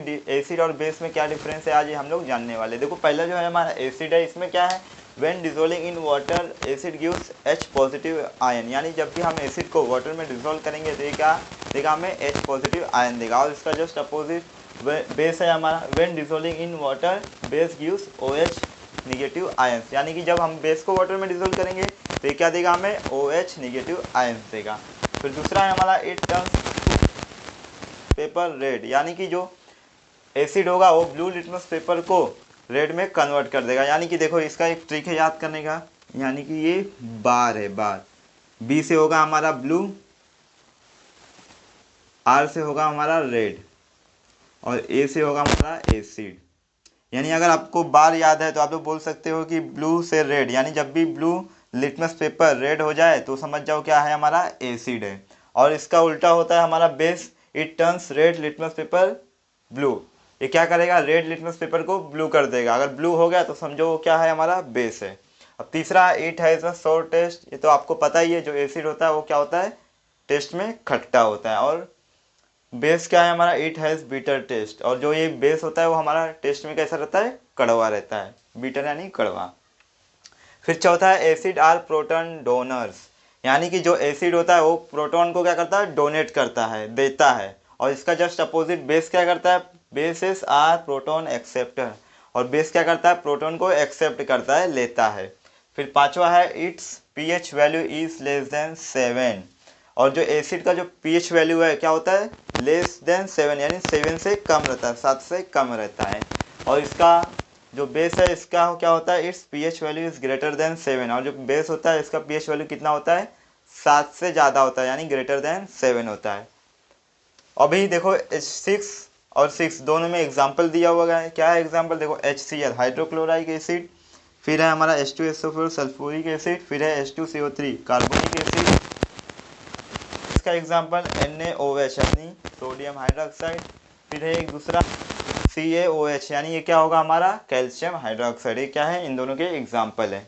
Acid और base में क्या डिफरेंस है आज ये हम लोग जानने वाले। देखो पहला जो है हमारा एसिड है, इसमें क्या है, when dissolving in water acid gives H positive ion, यानी जब भी हम एसिड को वाटर में डिजोल्व करेंगे तो ये क्या देगा, हमें H पॉजिटिव आयन देगा। और इसका जस्ट अपोजिट बेस है हमारा, when dissolving in water base gives OH negative ions, यानी कि जब हम बेस को वाटर में डिजोल्व करेंगे तो ये क्या देगा, हमें OH निगेटिव आयन्स देगा। फिर दूसरा है हमारा इट टर्न्स पेपर रेड, यानी कि जो एसिड होगा वो ब्लू लिटमस पेपर को रेड में कन्वर्ट कर देगा। यानी कि देखो इसका एक ट्रिक है याद करने का, यानी कि ये बार है, बार बी से होगा हमारा ब्लू, आर से होगा हमारा रेड और ए से होगा हमारा एसिड। यानी अगर आपको बार याद है तो आप लोग बोल सकते हो कि ब्लू से रेड, यानी जब भी ब्लू लिटमस पेपर रेड हो जाए तो समझ जाओ क्या है, हमारा एसिड है। और इसका उल्टा होता है हमारा base, it turns red litmus paper blue, ये क्या करेगा, रेड लिटमस पेपर को ब्लू कर देगा। अगर ब्लू हो गया तो समझो वो क्या है, हमारा बेस है। अब तीसरा इट हैज़ अ सोर टेस्ट, ये तो आपको पता ही है, जो एसिड होता है वो क्या होता है, टेस्ट में खट्टा होता है। और बेस क्या है हमारा, इट हैज़ बीटर टेस्ट, और जो ये बेस होता है वो हमारा टेस्ट में कैसा रहता है, कड़वा रहता है, बीटर यानी कड़वा। फिर चौथा है एसिड आर प्रोटॉन डोनर्स, यानी कि जो एसिड होता है वो प्रोटॉन को क्या करता है, डोनेट करता है, देता है। और इसका जस्ट अपोजिट बेस क्या करता है, बेसेस आर प्रोटॉन एक्सेप्टर, और बेस क्या करता है, प्रोटॉन को एक्सेप्ट करता है, लेता है। फिर पांचवा है it's pH value is less than 7, और जो एसिड का जो pH वैल्यू है क्या होता है, लेस देन 7, यानी 7 से कम रहता है, 7 से कम रहता है। और इसका जो बेस है इसका क्या होता है, it's pH value is greater than 7, और जो बेस होता है इसका pH वैल्यू कितना होता है, 7 से ज़्यादा होता है, यानी ग्रेटर देन 7 होता है। अभी देखो H6 और 6 दोनों में एग्जाम्पल दिया हुआ है, क्या है एग्जाम्पल, देखो HCl हाइड्रोक्लोराइक एसिड, फिर है हमारा H2SO4 सल्फ्यूरिक एसिड, फिर है H2CO3 कार्बोनिक एसिड। इसका एग्जाम्पल NaOH यानी सोडियम हाइड्रोक्साइड, फिर है एक दूसरा CaOH, यानी ये क्या होगा, हमारा कैल्शियम हाइड्रोक्साइड। ये क्या है, इन दोनों के एग्जाम्पल है।